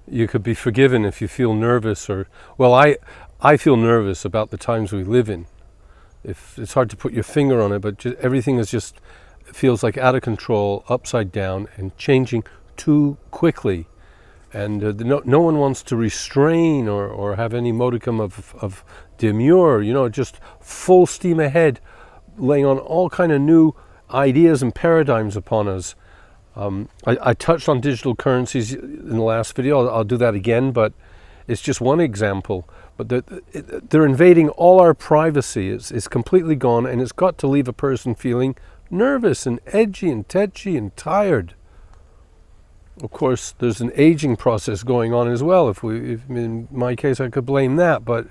you could be forgiven if you feel nervous well, I feel nervous about the times we live in. If it's hard to put your finger on it, but everything is just feels like out of control, upside down, and changing too quickly. And no one wants to restrain or have any modicum of demur, just full steam ahead, laying on all kind of new ideas and paradigms upon us. I touched on digital currencies in the last video. I'll do that again, but it's just one example. But they're invading all our privacy. It's completely gone, and it's got to leave a person feeling nervous and edgy and tetchy and tired. Of course, there's an aging process going on as well. If in my case, I could blame that, but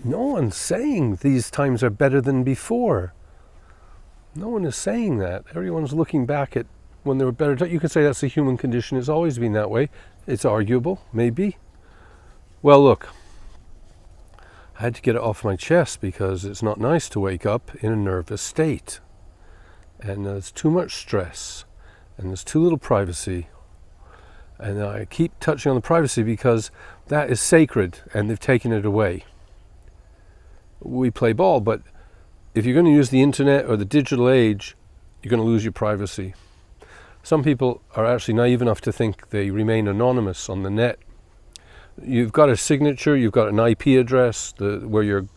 no one's saying these times are better than before. No one is saying that. Everyone's looking back at when there were better times. You can say that's the human condition. It's always been that way. It's arguable, maybe. Well, look, I had to get it off my chest because it's not nice to wake up in a nervous state. And there's too much stress. And there's too little privacy. And I keep touching on the privacy because that is sacred and they've taken it away. We play ball, but if you're going to use the internet or the digital age, you're going to lose your privacy. Some people are actually naive enough to think they remain anonymous on the net. You've got a signature, you've got an IP address, where your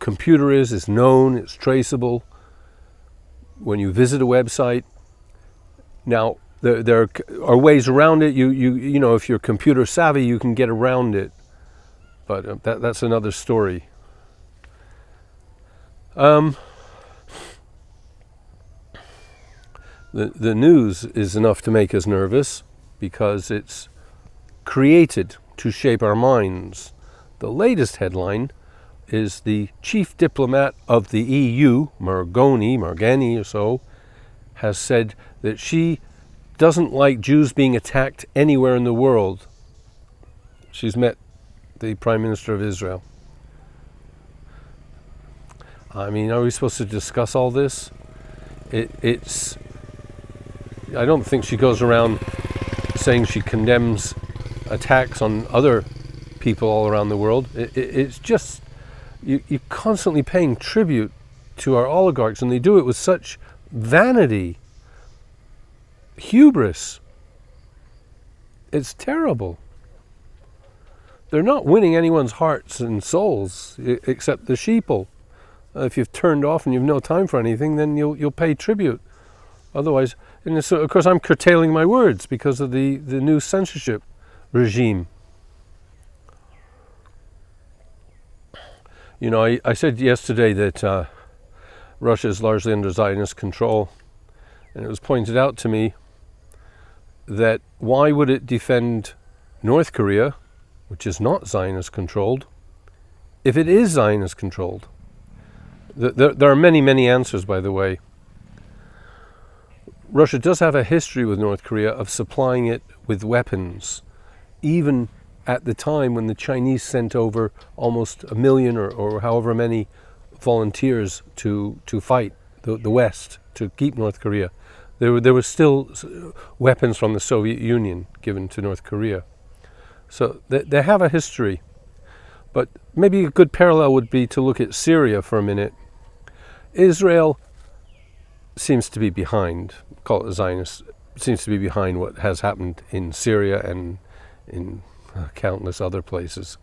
computer is known, it's traceable. When you visit a website, now, there are ways around it. You know, if you're computer savvy, you can get around it. But that's another story. The news is enough to make us nervous because it's created to shape our minds. The latest headline is the chief diplomat of the EU, Margoni or so, has said that she doesn't like Jews being attacked anywhere in the world. She's met the Prime Minister of Israel. I mean, are we supposed to discuss all this? It's. I don't think she goes around saying she condemns attacks on other people all around the world. It's just you're constantly paying tribute to our oligarchs, and they do it with such vanity, hubris. It's terrible. They're not winning anyone's hearts and souls except the sheeple. If you've turned off and you've no time for anything, then you'll pay tribute. Otherwise, and so, of course, I'm curtailing my words because of the new censorship regime. You know, I said yesterday that Russia is largely under Zionist control, and it was pointed out to me that why would it defend North Korea, which is not Zionist controlled, if it is Zionist controlled? There are many, many answers, by the way. Russia does have a history with North Korea of supplying it with weapons, even at the time when the Chinese sent over almost 1 million or however many volunteers to fight the West, to keep North Korea. There were still weapons from the Soviet Union given to North Korea. So they have a history. But maybe a good parallel would be to look at Syria for a minute. Israel seems to be behind, call it a Zionist, seems to be behind what has happened in Syria and in countless other places.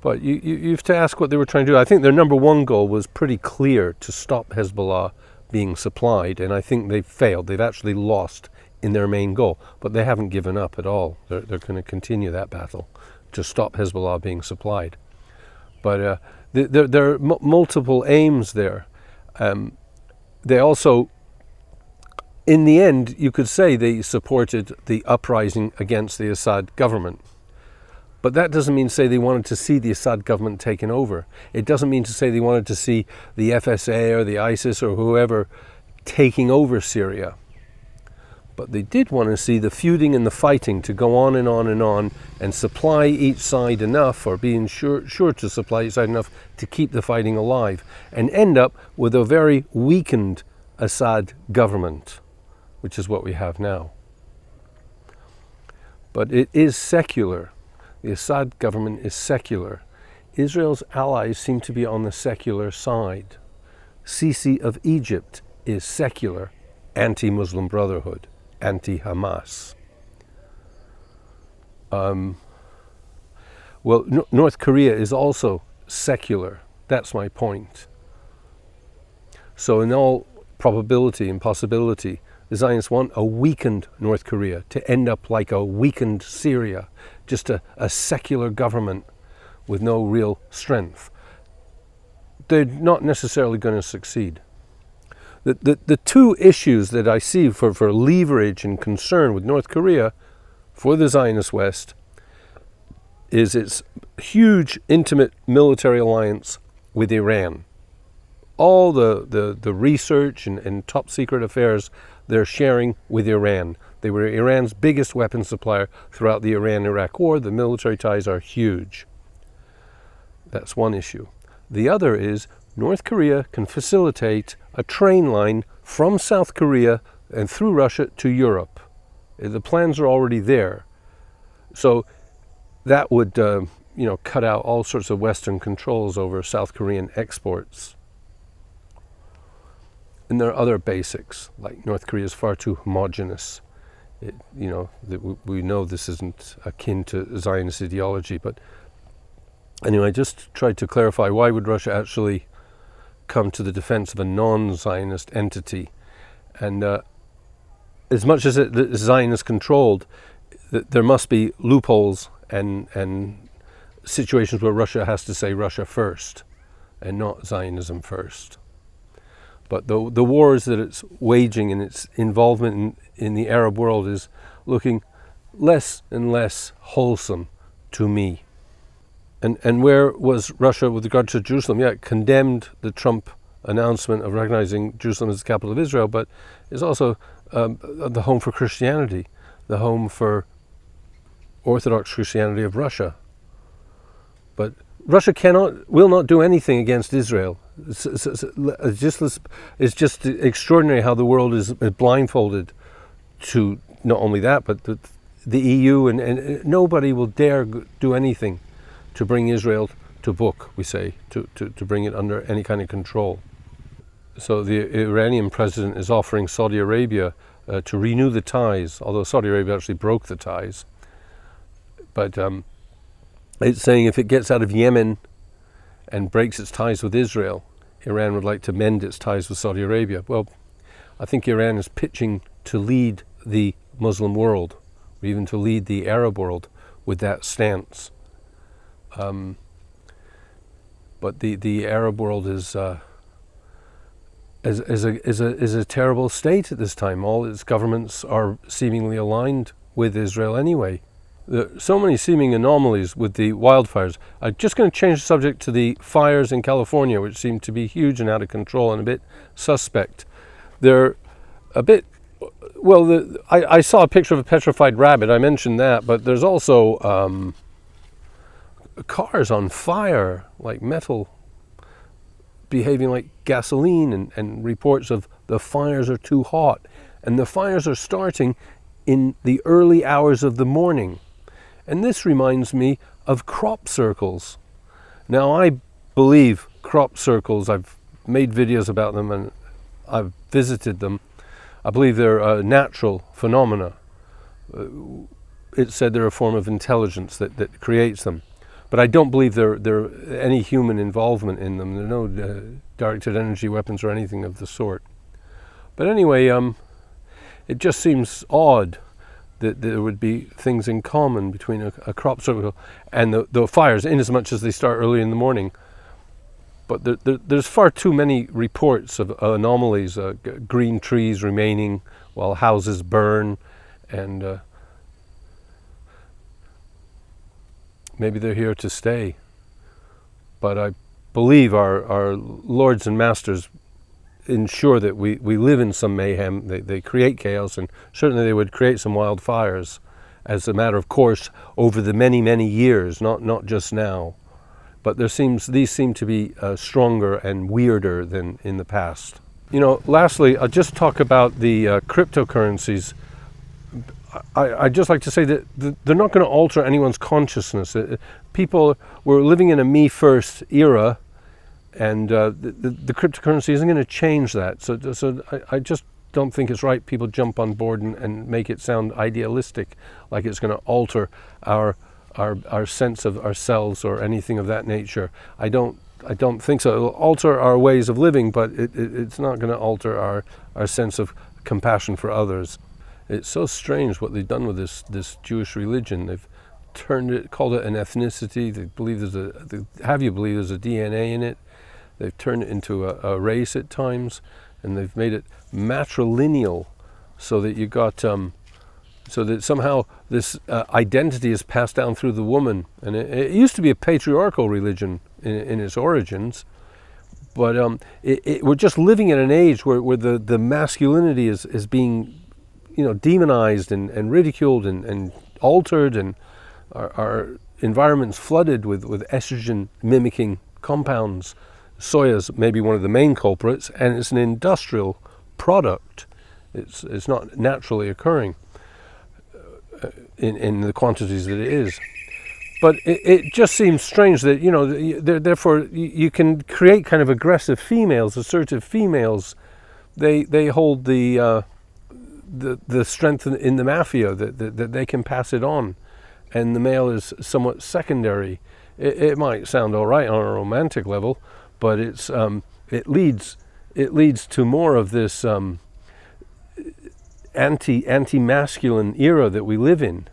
But you have to ask what they were trying to do. I think their number one goal was pretty clear, to stop Hezbollah being supplied, and I think they've failed. They've actually lost in their main goal, but they haven't given up at all. They're going to continue that battle to stop Hezbollah being supplied. But there are multiple aims there. They also, in the end, you could say they supported the uprising against the Assad government. But that doesn't mean to say they wanted to see the Assad government taken over. It doesn't mean to say they wanted to see the FSA or the ISIS or whoever taking over Syria. But they did want to see the feuding and the fighting to go on and on and on, and supply each side enough, or being sure to supply each side enough to keep the fighting alive, and end up with a very weakened Assad government, which is what we have now. but it is secular. The Assad government is secular. Israel's allies seem to be on the secular side. Sisi of Egypt is secular, anti-Muslim Brotherhood, anti-Hamas. North Korea is also secular. That's my point. So in all probability and possibility, the Zionists want a weakened North Korea to end up like a weakened Syria, just a secular government with no real strength. They're not necessarily going to succeed. The two issues that I see for leverage and concern with North Korea for the Zionist West is its huge, intimate military alliance with Iran. All the research and top secret affairs they're sharing with Iran. They were Iran's biggest weapons supplier throughout the Iran-Iraq war. The military ties are huge. That's one issue. The other is North Korea can facilitate a train line from South Korea and through Russia to Europe. The plans are already there. So that would cut out all sorts of Western controls over South Korean exports. And there are other basics, like North Korea is far too homogenous. We know this isn't akin to Zionist ideology, but anyway, I just tried to clarify, why would Russia actually come to the defense of a non-Zionist entity? And as much as it is Zionist controlled, there must be loopholes and situations where Russia has to say Russia first and not Zionism first. But the wars that it's waging and its involvement in the Arab world is looking less and less wholesome to me. And where was Russia with regard to Jerusalem? Yeah, it condemned the Trump announcement of recognizing Jerusalem as the capital of Israel, but it's also the home for Christianity, the home for Orthodox Christianity of Russia. But Russia will not do anything against Israel. It's just extraordinary how the world is blindfolded to not only that, but the EU, and nobody will dare do anything to bring Israel to book, we say, to bring it under any kind of control. So the Iranian president is offering Saudi Arabia to renew the ties, although Saudi Arabia actually broke the ties. But it's saying if it gets out of Yemen and breaks its ties with Israel, Iran would like to mend its ties with Saudi Arabia. Well, I think Iran is pitching to lead the Muslim world, or even to lead the Arab world with that stance. But the Arab world is a terrible state at this time. All its governments are seemingly aligned with Israel anyway. There are so many seeming anomalies with the wildfires. I'm just going to change the subject to the fires in California, which seem to be huge and out of control and a bit suspect. They're a bit, I saw a picture of a petrified rabbit. I mentioned that, but there's also cars on fire, like metal behaving like gasoline, and reports of the fires are too hot. And the fires are starting in the early hours of the morning. And this reminds me of crop circles. Now, I believe crop circles, I've made videos about them and I've visited them. I believe they're a natural phenomena. It's said they're a form of intelligence that creates them. But I don't believe there any human involvement in them. There are no directed energy weapons or anything of the sort. But anyway, it just seems odd that there would be things in common between a crop circle and the fires, inasmuch as they start early in the morning. But there's far too many reports of anomalies, green trees remaining while houses burn, and maybe they're here to stay. But I believe our lords and masters ensure that we live in some mayhem. They create chaos, and certainly they would create some wildfires as a matter of course over the many, many years, not just now. But these seem to be stronger and weirder than in the past. Lastly, I'll just talk about the cryptocurrencies. I'd just like to say that they're not going to alter anyone's consciousness. People, we're living in a me first era, and the cryptocurrency isn't going to change that. So I just don't think it's right people jump on board and make it sound idealistic, like it's going to alter our sense of ourselves or anything of that nature. I don't think so. It'll alter our ways of living, but it's not going to alter our sense of compassion for others. It's so strange what they've done with this Jewish religion. They've called it an ethnicity. They believe have you believe there's a DNA in it. They've turned it into a race at times, and they've made it matrilineal, so that you got so that somehow this identity is passed down through the woman. And it used to be a patriarchal religion in its origins, but we're just living in an age where the masculinity is being, demonized and ridiculed and altered, and our environment's flooded with estrogen mimicking compounds. Soya's maybe one of the main culprits, and it's an industrial product. It's not naturally occurring in the quantities that it is. But it just seems strange that, therefore you can create kind of aggressive females, assertive females. They hold the strength in the mafia, that they can pass it on, and the male is somewhat secondary. It might sound all right on a romantic level, but it leads to more of this anti-masculine era that we live in.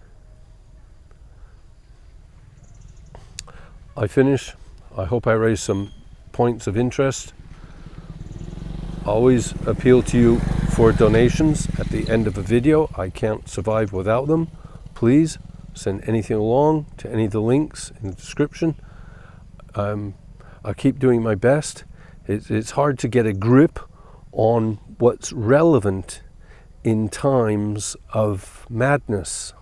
I finish. I hope I raised some points of interest. Always appeal to you for donations at the end of a video. I can't survive without them. Please send anything along to any of the links in the description. I'll keep doing my best. It's hard to get a grip on what's relevant in times of madness.